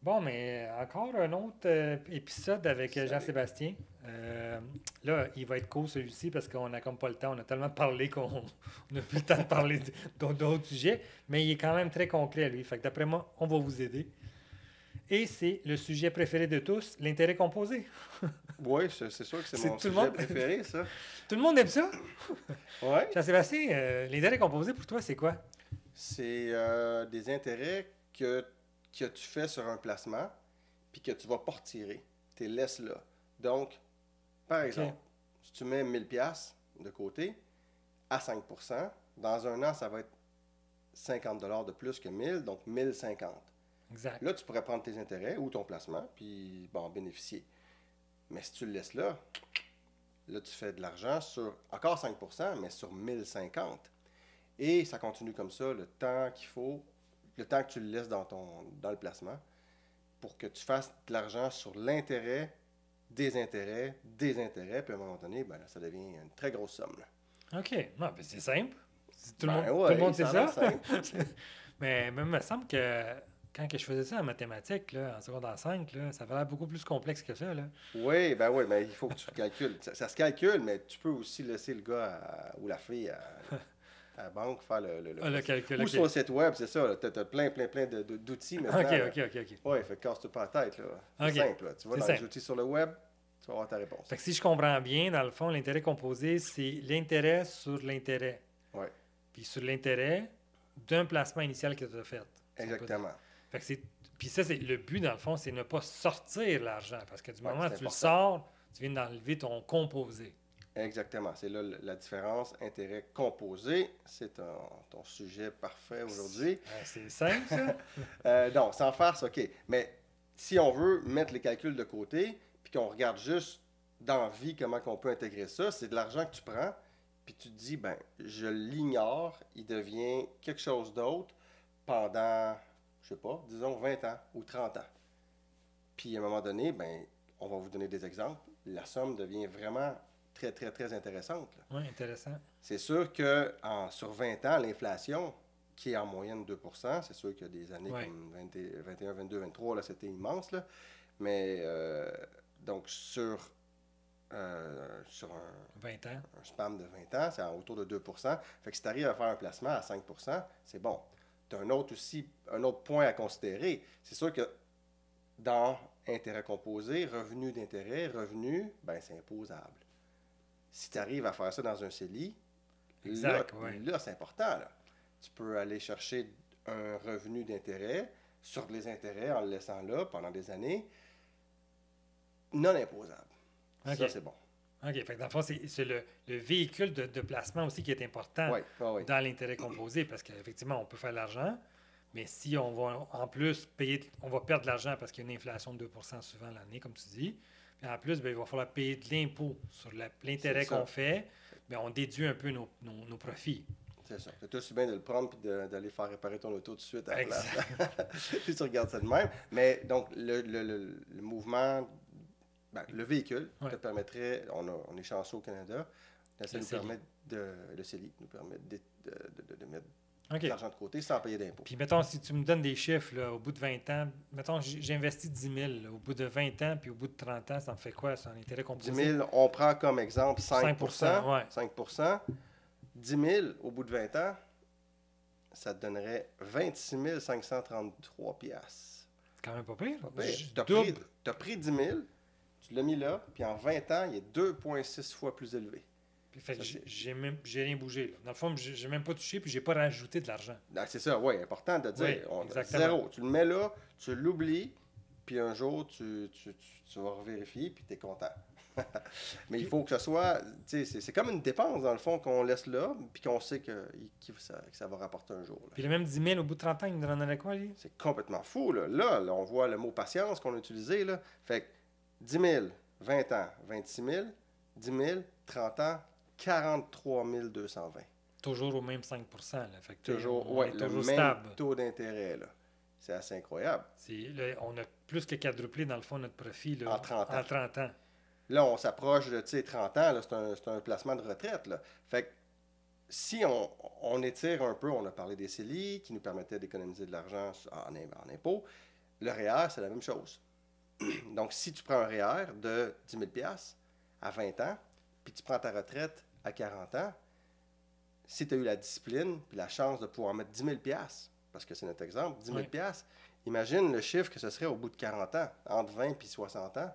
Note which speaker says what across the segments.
Speaker 1: Bon, mais encore un autre épisode avec
Speaker 2: Salut.
Speaker 1: Jean-Sébastien. Là, il va être court celui-ci parce qu'on n'a comme pas le temps. On a tellement parlé qu'on n'a plus le temps de parler d'autres sujets. Mais il est quand même très concret, lui. Fait que d'après moi, on va vous aider. Et c'est le sujet préféré de tous, l'intérêt composé.
Speaker 2: Oui, c'est sûr que c'est
Speaker 1: C'est
Speaker 2: mon
Speaker 1: tout le
Speaker 2: sujet
Speaker 1: monde.
Speaker 2: préféré, ça.
Speaker 1: Tout le monde aime ça.
Speaker 2: Oui.
Speaker 1: Jean-Sébastien, l'intérêt composé pour toi, c'est quoi?
Speaker 2: C'est des intérêts que tu fais sur un placement, puis que tu vas pas retirer. Tu les laisses là. Donc, par
Speaker 1: OK.
Speaker 2: exemple, si tu mets 1000 pièces de côté à 5%, dans un an, ça va être 50 de plus que 1000, donc 1050.
Speaker 1: Exact.
Speaker 2: Là, tu pourrais prendre tes intérêts ou ton placement, puis bon, bénéficier. Mais si tu le laisses là, là, tu fais de l'argent sur encore 5%, mais sur 1050. Et ça continue comme ça le temps qu'il faut, le temps que tu le laisses dans le placement pour que tu fasses de l'argent sur l'intérêt, des intérêts, puis à un moment donné, ben, là, ça devient une très grosse somme. Là.
Speaker 1: OK. Non, ben c'est simple.
Speaker 2: Ben
Speaker 1: Tout le
Speaker 2: ouais,
Speaker 1: monde sait
Speaker 2: ça a l'air
Speaker 1: ça.
Speaker 2: simple.
Speaker 1: Mais il me semble que quand que je faisais ça en mathématiques, là, en secondaire 5, là, ça avait l'air beaucoup plus complexe que ça. Là.
Speaker 2: Oui, ben oui, mais il faut que tu calcules. Ça se calcule, mais tu peux aussi laisser le gars ou la fille à la banque faire le
Speaker 1: Ah, le calcul,
Speaker 2: ou
Speaker 1: OK.
Speaker 2: sur le site web, c'est ça. Tu as plein d'outils
Speaker 1: OK,
Speaker 2: maintenant. Là.
Speaker 1: OK, OK, OK.
Speaker 2: Ouais, fait que casse-toi pas la tête. Là. C'est
Speaker 1: OK.
Speaker 2: simple. Là. Tu vas
Speaker 1: C'est
Speaker 2: dans les
Speaker 1: simple.
Speaker 2: outils sur le web, tu vas avoir ta réponse.
Speaker 1: Fait que si je comprends bien, dans le fond, l'intérêt composé, c'est l'intérêt sur l'intérêt.
Speaker 2: Oui,
Speaker 1: Puis sur l'intérêt d'un placement initial que tu as fait, si on peut dire.
Speaker 2: exactement.
Speaker 1: Fait que c'est. Puis ça, c'est le but, dans le fond, c'est ne pas sortir l'argent. Parce que du
Speaker 2: Oui,
Speaker 1: moment où
Speaker 2: c'est
Speaker 1: tu le
Speaker 2: important.
Speaker 1: sors, tu viens d'enlever ton composé.
Speaker 2: Exactement. C'est là la différence. Intérêt composé, c'est ton sujet parfait aujourd'hui.
Speaker 1: C'est simple, ça?
Speaker 2: Non, sans farce, OK. Mais si on veut mettre les calculs de côté, puis qu'on regarde juste dans la vie comment on peut intégrer ça, c'est de l'argent que tu prends, puis tu te dis, ben, je l'ignore, il devient quelque chose d'autre pendant, je sais pas, disons 20 ans ou 30 ans. Puis à un moment donné, ben, on va vous donner des exemples. La somme devient vraiment très intéressante. Là.
Speaker 1: Oui, intéressant.
Speaker 2: C'est sûr que sur 20 ans, l'inflation, qui est en moyenne 2%, c'est sûr qu'il y a des années
Speaker 1: Oui.
Speaker 2: comme 20 21, 22, 23, là, c'était immense. Là. Mais donc sur
Speaker 1: 20 ans.
Speaker 2: un spam de 20 ans, c'est autour de 2%. Fait que si tu arrives à faire un placement à 5%, c'est bon. Tu as un autre point à considérer. C'est sûr que dans intérêt composé, revenu d'intérêt, revenu, ben c'est imposable. Si tu arrives à faire ça dans un CELI, là,
Speaker 1: Exact, oui.
Speaker 2: là c'est important. Là. Tu peux aller chercher un revenu d'intérêt sur les intérêts en le laissant là pendant des années, non imposable. Ça,
Speaker 1: OK.
Speaker 2: c'est bon.
Speaker 1: OK. Fait que dans le fond, c'est le véhicule de placement aussi qui est important
Speaker 2: Oui, oui, oui.
Speaker 1: dans l'intérêt composé parce qu'effectivement, on peut faire de l'argent, mais si on va en plus payer, on va perdre de l'argent parce qu'il y a une inflation de 2% souvent l'année, comme tu dis. Puis en plus, ben, il va falloir payer de l'impôt sur
Speaker 2: C'est
Speaker 1: l'intérêt qu'on
Speaker 2: ça.
Speaker 1: fait. Ben, on déduit un peu nos profits.
Speaker 2: C'est ça. C'est aussi bien de le prendre et d'aller faire réparer ton auto tout de suite à la place.
Speaker 1: Exact.
Speaker 2: Puis tu regardes ça de même. Mais donc, le mouvement, ben, le véhicule te
Speaker 1: Ouais.
Speaker 2: permettrait, on est chanceux au Canada, ça
Speaker 1: Le
Speaker 2: nous
Speaker 1: CELI.
Speaker 2: permet le CELI nous permet de mettre de
Speaker 1: OK.
Speaker 2: l'argent de côté sans payer d'impôts.
Speaker 1: Puis mettons, si tu me donnes des chiffres, là, au bout de 20 ans, mettons, j'ai investi 10 000, là, au bout de 20 ans, puis au bout de 30 ans, ça me fait quoi, ça, en intérêt
Speaker 2: 10
Speaker 1: composé?
Speaker 2: 000, on prend comme exemple
Speaker 1: 5
Speaker 2: 5%.
Speaker 1: ouais.
Speaker 2: 5%. 10 000 au bout de 20 ans, ça te donnerait 26 533 piastres.
Speaker 1: C'est quand même pas pire.
Speaker 2: Pas pire.
Speaker 1: Je
Speaker 2: Tu
Speaker 1: double.
Speaker 2: as pris 10 000, tu l'as mis là, puis en 20 ans, il est 2,6 fois plus élevé.
Speaker 1: Puis, fait que
Speaker 2: Ça, c'est
Speaker 1: j'ai rien bougé. Là. Dans le fond, j'ai même pas touché, puis j'ai pas rajouté de l'argent.
Speaker 2: c'est ça, oui, important de
Speaker 1: Oui,
Speaker 2: dire.
Speaker 1: exactement.
Speaker 2: Zéro. Tu le mets là, tu l'oublies, puis un jour, tu vas revérifier, puis tu es content. Mais il
Speaker 1: Puis,
Speaker 2: faut que ce soit, tu sais, c'est comme une dépense dans le fond qu'on laisse là, puis qu'on sait que ça va rapporter un jour. Là.
Speaker 1: puis le même 10 000 au bout de 30 ans, il me donnerait quoi, lui?
Speaker 2: C'est complètement fou. Là. Là, on voit le mot patience qu'on a utilisé. Là. Fait que 10 000, 20 ans, 26 000, 10 000, 30 ans, 43 220.
Speaker 1: Toujours au même 5 là. Fait que
Speaker 2: Toujours,
Speaker 1: on
Speaker 2: ouais,
Speaker 1: est
Speaker 2: le
Speaker 1: toujours
Speaker 2: même
Speaker 1: stable.
Speaker 2: taux d'intérêt. Là. C'est assez incroyable.
Speaker 1: Là, on a plus que quadruplé, dans le fond, notre profit là,
Speaker 2: En 30 ans.
Speaker 1: en 30 ans.
Speaker 2: Là, on s'approche de 30 ans. Là, c'est un placement de retraite. Là. Fait que si on étire un peu, on a parlé des CELI qui nous permettaient d'économiser de l'argent en impôts. Le REER, c'est la même chose. Donc, si tu prends un REER de 10 000 à 20 ans, puis tu prends ta retraite à 40 ans, si tu as eu la discipline puis la chance de pouvoir mettre 10 000 parce que c'est notre exemple, 10 000
Speaker 1: Oui.
Speaker 2: imagine le chiffre que ce serait au bout de 40 ans, entre 20 et 60 ans.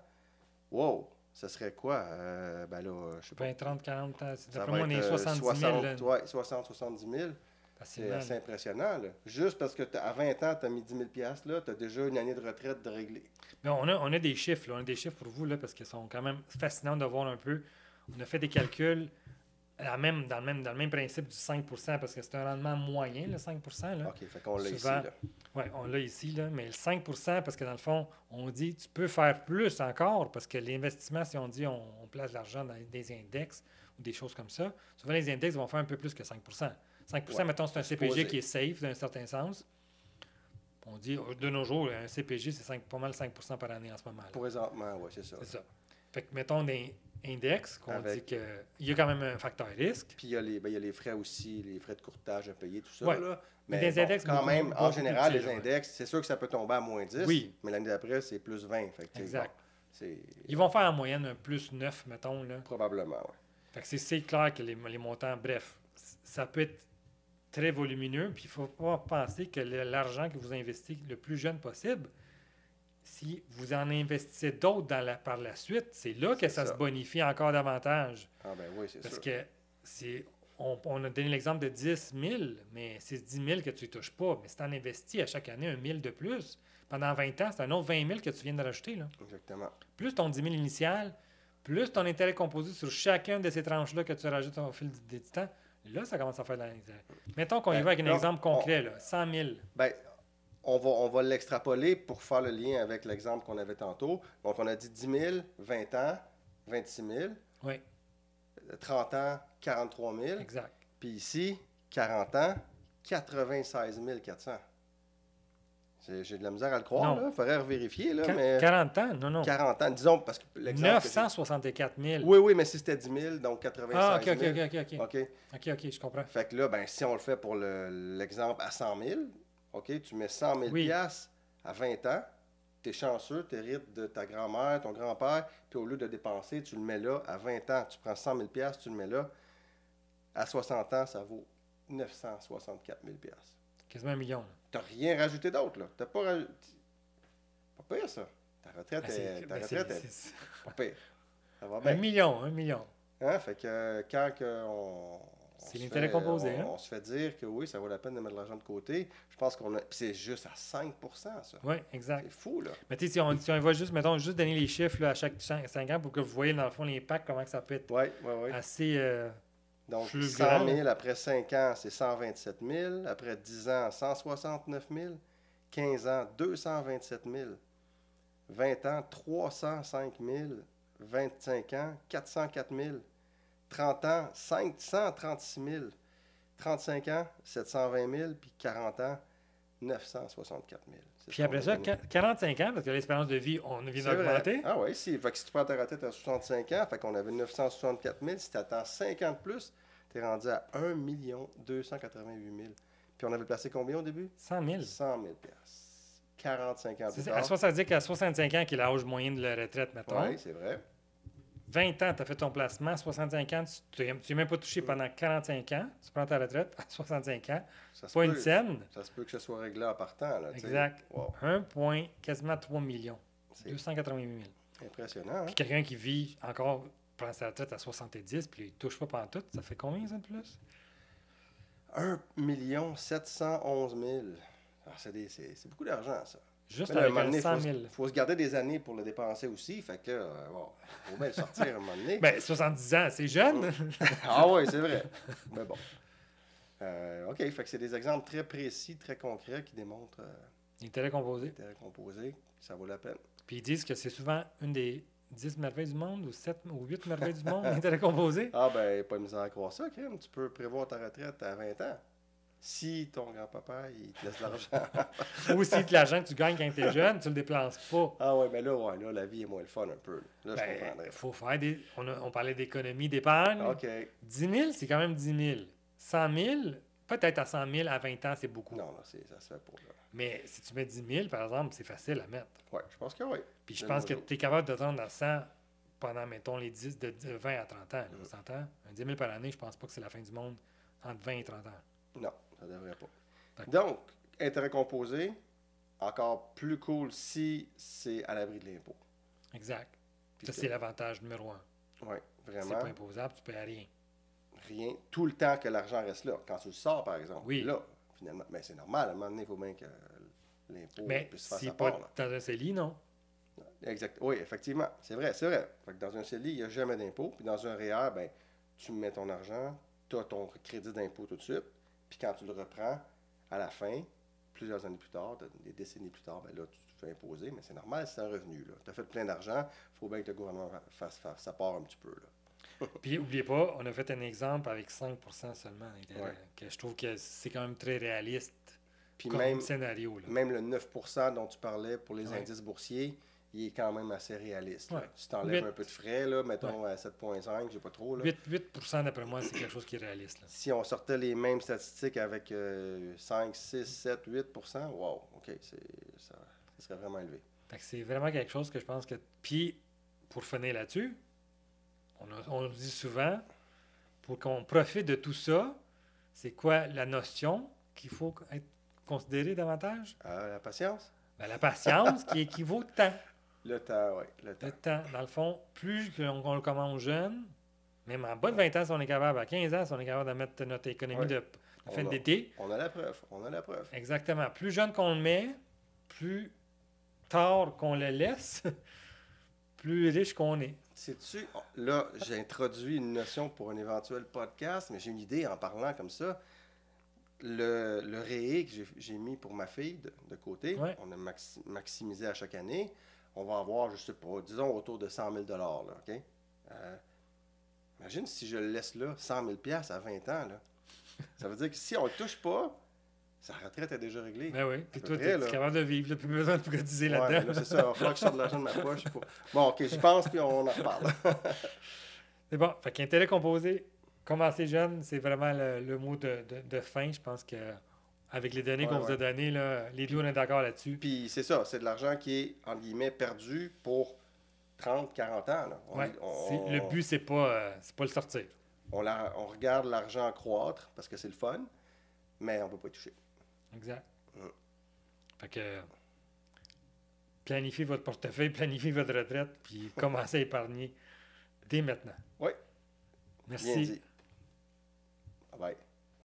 Speaker 2: Wow! Ce serait quoi? Ben là, je sais pas.
Speaker 1: 20, 30, 40 ans.
Speaker 2: Ça
Speaker 1: D'après
Speaker 2: va
Speaker 1: moi, on est
Speaker 2: être
Speaker 1: 70 000. Là,
Speaker 2: 60, 70 000. C'est
Speaker 1: facilement.
Speaker 2: assez
Speaker 1: Là.
Speaker 2: impressionnant. Là. Juste parce que à 20 ans, tu as mis 10 000 là, tu as déjà une année de retraite de régler.
Speaker 1: Mais on a des chiffres. Là. On a des chiffres pour vous là, parce qu'ils sont quand même fascinants de voir un peu. On a fait des calculs dans le même principe du 5 parce que c'est un rendement moyen, le 5 là.
Speaker 2: OK, fait qu'on l'a ici.
Speaker 1: Souvent,
Speaker 2: Là.
Speaker 1: oui, on l'a ici, là, mais le 5 parce que dans le fond, on dit tu peux faire plus encore parce que l'investissement, si on dit on place de l'argent dans des index ou des choses comme ça, souvent les index vont faire un peu plus que 5 5
Speaker 2: Ouais,
Speaker 1: mettons, c'est un CPG
Speaker 2: supposé.
Speaker 1: qui est safe dans un certain sens. On dit de nos jours, un CPG, c'est pas mal 5 par année en ce moment. Là.
Speaker 2: Présentement, oui, c'est ça.
Speaker 1: C'est ça. Fait que mettons des index qu'on
Speaker 2: Avec-
Speaker 1: dit qu'il y a quand même un facteur risque.
Speaker 2: Puis il y a les frais aussi, les frais de courtage à payer, tout ça.
Speaker 1: Ouais.
Speaker 2: Là.
Speaker 1: Mais
Speaker 2: Mais
Speaker 1: des
Speaker 2: bon,
Speaker 1: index
Speaker 2: quand
Speaker 1: beaucoup-
Speaker 2: même, en
Speaker 1: beaucoup
Speaker 2: général,
Speaker 1: plus
Speaker 2: les
Speaker 1: petits, là,
Speaker 2: index, c'est sûr que ça peut tomber à moins 10,
Speaker 1: Oui.
Speaker 2: mais l'année d'après, c'est plus 20. Fait que, tu sais,
Speaker 1: Exact.
Speaker 2: bon, c'est
Speaker 1: Ils vont faire en moyenne un plus 9, mettons. Là.
Speaker 2: probablement, oui.
Speaker 1: Fait que c'est clair que les montants, bref, ça peut être très volumineux. Puis il ne faut pas penser que l'argent que vous investissez le plus jeune possible, si vous en investissez d'autres par la suite, c'est là que
Speaker 2: C'est
Speaker 1: ça
Speaker 2: ça.
Speaker 1: se bonifie encore davantage.
Speaker 2: Ah ben oui, c'est
Speaker 1: Parce
Speaker 2: sûr.
Speaker 1: que on a donné l'exemple de 10 000, mais c'est 10 000 que tu ne touches pas. Mais si tu en investis à chaque année 1 000 de plus, pendant 20 ans, c'est un autre 20 000 que tu viens de rajouter. Là.
Speaker 2: Exactement.
Speaker 1: Plus ton 10 000 initial, plus ton intérêt composé sur chacune de ces tranches-là que tu rajoutes au fil du temps, là, ça commence à faire de l'intérêt. Mettons qu'on y va avec un
Speaker 2: donc,
Speaker 1: exemple concret, là, 100 000.
Speaker 2: Ben, on va l'extrapoler pour faire le lien avec l'exemple qu'on avait tantôt. Donc, on a dit 10 000, 20 ans, 26 000,
Speaker 1: Oui,
Speaker 2: 30 ans, 43 000.
Speaker 1: exact.
Speaker 2: Puis ici, 40 ans, 96 400. J'ai de la misère à le croire,
Speaker 1: Non.
Speaker 2: là. Il faudrait vérifier, là,
Speaker 1: Qua-
Speaker 2: mais
Speaker 1: 40 ans? Non, non.
Speaker 2: 40 ans, disons, parce que l'exemple... que
Speaker 1: 964 000.
Speaker 2: Oui, oui, mais si c'était 10 000, donc 96
Speaker 1: Ah, OK,
Speaker 2: 000.
Speaker 1: OK. OK, je comprends.
Speaker 2: Fait que là, ben, si on le fait pour l'exemple à 100 000, OK, tu mets 100 000
Speaker 1: Oui.
Speaker 2: piastres à 20 ans, tu es chanceux, tu hérites de ta grand-mère, ton grand-père, puis au lieu de dépenser, tu le mets là à 20 ans. Tu prends 100 000 piastres, tu le mets là. À 60 ans, ça vaut 964 000 piastres.
Speaker 1: Quasiment 1 million. Là.
Speaker 2: Tu n'as rien rajouté d'autre, là. Tu n'as pas rajouté... Pas pire, ça. Ta retraite
Speaker 1: Ah,
Speaker 2: est... Ta
Speaker 1: ben,
Speaker 2: retraite est
Speaker 1: c'est-
Speaker 2: pas pire. Ça va
Speaker 1: 1
Speaker 2: bien.
Speaker 1: million, 1 million.
Speaker 2: Hein? Fait que quand on
Speaker 1: C'est
Speaker 2: se
Speaker 1: l'intérêt
Speaker 2: fait-
Speaker 1: composé, hein?
Speaker 2: on se fait dire que oui, ça vaut la peine de mettre de l'argent de côté, je pense qu'on a. Puis c'est juste à 5 ça.
Speaker 1: Oui, exact.
Speaker 2: C'est fou, là.
Speaker 1: Mais tu sais, si on va juste, mettons, juste donner les chiffres là, à chaque 5 ans pour que vous voyez, dans le fond, l'impact, comment que ça peut être
Speaker 2: Oui, oui, oui.
Speaker 1: assez...
Speaker 2: Donc,
Speaker 1: plus
Speaker 2: 100
Speaker 1: grand,
Speaker 2: 000 après 5 ans, c'est 127 000. Après 10 ans, 169 000. 15 ans, 227 000. 20 ans, 305 000. 25 ans, 404 000. 30 ans, 536 000. 35 ans, 720 000. Puis 40 ans, 964 000. C'est
Speaker 1: Puis après
Speaker 2: qu'on
Speaker 1: ça,
Speaker 2: a gagné.
Speaker 1: 45 ans, parce que l'espérance de vie, on vient
Speaker 2: C'est vrai.
Speaker 1: d'augmenter.
Speaker 2: Ah oui, si. Fait que si tu prends ta retraite à 65 ans, fait qu'on avait 964 000. Si tu attends 5 ans de plus, tu es rendu à 1 288 000. Puis on avait placé combien au début?
Speaker 1: 100 000.
Speaker 2: 100 000 45 ans plus
Speaker 1: C'est ça.
Speaker 2: tard.
Speaker 1: Ça veut dire qu'à 65 ans, qui est l'âge moyen de la retraite, mettons,
Speaker 2: Oui, c'est vrai.
Speaker 1: 20 ans, tu as fait ton placement, 65 ans, tu n'es même pas touché pendant 45 ans, tu prends ta retraite à 65 ans,
Speaker 2: Ça se
Speaker 1: pas
Speaker 2: peut-
Speaker 1: une scène,
Speaker 2: Ça se peut que ce soit réglé en partant. Là, tu sais.
Speaker 1: exact.
Speaker 2: Wow,
Speaker 1: 1 point, quasiment 3 millions,
Speaker 2: c'est
Speaker 1: 288 000.
Speaker 2: impressionnant. Hein?
Speaker 1: Puis quelqu'un qui vit encore, prend sa retraite à 70, puis il ne touche pas pendant tout, ça fait combien ça de plus?
Speaker 2: 1 711 000. Ah, c'est beaucoup d'argent, ça.
Speaker 1: Juste
Speaker 2: Mais là, à un
Speaker 1: avec
Speaker 2: moment donné,
Speaker 1: 100 000.
Speaker 2: il faut se garder des années pour le dépenser aussi. Fait que, bon, faut bien le sortir à un moment donné.
Speaker 1: Ben, 70 ans, c'est jeune.
Speaker 2: Ah oui, c'est vrai. Mais bon. OK, fait que c'est des exemples très précis, très concrets qui démontrent
Speaker 1: L'intérêt composé.
Speaker 2: l'intérêt composé. Ça vaut la peine.
Speaker 1: Puis ils disent que c'est souvent une des 10 merveilles du monde, ou 7 ou 8 merveilles du monde, l'intérêt composé.
Speaker 2: Ah ben, pas de misère à croire ça, Kim. Tu peux prévoir ta retraite à 20 ans. Si ton grand-papa, il te laisse de l'argent.
Speaker 1: Ou si l'argent que tu gagnes quand tu es jeune, tu ne le dépenses pas.
Speaker 2: Ah ouais, mais là, la vie est moins le fun un peu. Là, je
Speaker 1: Ben,
Speaker 2: comprendrais.
Speaker 1: il faut faire des... On parlait d'économie, d'épargne.
Speaker 2: OK.
Speaker 1: 10 000, c'est quand même 10 000. 100 000, peut-être à 100 000 à 20 ans, c'est beaucoup.
Speaker 2: Non, ça se fait pas. Là.
Speaker 1: Mais si tu mets 10 000, par exemple, c'est facile à mettre.
Speaker 2: Oui, je pense que oui.
Speaker 1: Puis je pense que tu es capable de te rendre à 100 pendant, mettons, les 10, de 20 à 30 ans. Là, on s'entend? Un 10 000 par année, je pense pas que c'est la fin du monde entre 20 et 30 ans.
Speaker 2: Non, ça devrait pas.
Speaker 1: D'accord.
Speaker 2: Donc, intérêt composé, encore plus cool si c'est à l'abri de l'impôt.
Speaker 1: Exact.
Speaker 2: Puis
Speaker 1: Ça,
Speaker 2: que-
Speaker 1: c'est l'avantage numéro 1.
Speaker 2: Oui,
Speaker 1: C'est
Speaker 2: vraiment.
Speaker 1: pas imposable, tu payes rien.
Speaker 2: Rien. Tout le temps que l'argent reste là. Quand tu le sors, par exemple.
Speaker 1: Oui.
Speaker 2: Là, finalement. Mais c'est normal. À un moment donné, il faut bien que l'impôt
Speaker 1: Mais
Speaker 2: puisse faire
Speaker 1: si
Speaker 2: sa
Speaker 1: pas
Speaker 2: part. Là.
Speaker 1: dans un CELI, non.
Speaker 2: Exact. Oui, effectivement. C'est vrai, c'est vrai. Fait que dans un CELI, il n'y a jamais d'impôt. Puis dans un REER, ben, tu mets ton argent, tu as ton crédit d'impôt tout de suite. Puis quand tu le reprends, à la fin, plusieurs années plus tard, des décennies plus tard, ben là, tu te fais imposer. Mais c'est normal, c'est un revenu. Tu as fait plein d'argent. Il faut bien que le gouvernement fasse faire sa part un petit peu. Là.
Speaker 1: Puis, n'oubliez pas, on a fait un exemple avec 5 seulement d'intérêt,
Speaker 2: Ouais.
Speaker 1: que je trouve que c'est quand même très réaliste
Speaker 2: Puis
Speaker 1: comme
Speaker 2: même,
Speaker 1: scénario. Là.
Speaker 2: même le 9% dont tu parlais pour les
Speaker 1: Ouais.
Speaker 2: indices boursiers, il est quand même assez réaliste. Là.
Speaker 1: Ouais.
Speaker 2: Si tu enlèves
Speaker 1: 8.
Speaker 2: un peu de frais, là, mettons à 7,5, j'ai pas trop. Là.
Speaker 1: 8 d'après moi, c'est quelque chose qui est réaliste. Là.
Speaker 2: Si on sortait les mêmes statistiques avec 5, 6, 7, 8%, wow, OK, ça serait vraiment élevé.
Speaker 1: Fait que c'est vraiment quelque chose que je pense que... Puis, pour finir là-dessus, on le dit souvent, pour qu'on profite de tout ça, c'est quoi la notion qu'il faut être considéré davantage?
Speaker 2: La patience?
Speaker 1: Ben, la patience qui équivaut au temps.
Speaker 2: Le temps, oui, le temps.
Speaker 1: Le temps, dans le fond, plus on le commence jeune, même en bas de 20 ans, si on est capable, à 15 ans, si on est capable de mettre notre économie
Speaker 2: Ouais.
Speaker 1: de fin
Speaker 2: On a-
Speaker 1: d'été,
Speaker 2: On a la preuve, on a la preuve.
Speaker 1: exactement. Plus jeune qu'on le met, plus tard qu'on le laisse, plus riche qu'on est.
Speaker 2: Sais-tu, là, j'ai introduit une notion pour un éventuel podcast, mais j'ai une idée en parlant comme ça. Le REE que j'ai mis pour ma fille de côté,
Speaker 1: Ouais.
Speaker 2: on a maximisé à chaque année. On va avoir, je sais pas, disons autour de 100 000 là, OK? Imagine si je le laisse là, 100 000 à 20 ans, là. Ça veut dire que si on le touche pas, sa retraite est déjà réglée.
Speaker 1: Ben oui. Puis
Speaker 2: peu
Speaker 1: toi,
Speaker 2: près,
Speaker 1: tu
Speaker 2: là.
Speaker 1: es capable de vivre, là, plus besoin de cotiser
Speaker 2: Ouais, mais
Speaker 1: là-dedans.
Speaker 2: là, c'est ça, il va falloir que je sorte de l'argent de ma poche. Bon, OK, j'y pense, puis on en reparle.
Speaker 1: C'est bon. Fait qu'intérêt composé, commencer jeune, c'est vraiment le mot de fin. Je pense que avec les données
Speaker 2: Ouais,
Speaker 1: qu'on vous a
Speaker 2: ouais.
Speaker 1: données, là, les deux, on est d'accord là-dessus.
Speaker 2: Puis c'est ça, c'est de l'argent qui est, entre guillemets, perdu pour 30, 40 ans. Là.
Speaker 1: Ouais. Le but, c'est pas le sortir.
Speaker 2: On regarde l'argent croître parce que c'est le fun, mais on ne peut pas y toucher.
Speaker 1: Exact.
Speaker 2: Mm.
Speaker 1: Fait que planifiez votre portefeuille, planifiez votre retraite, puis commencez à épargner dès maintenant.
Speaker 2: Oui.
Speaker 1: Merci.
Speaker 2: Bien dit. Bye bye.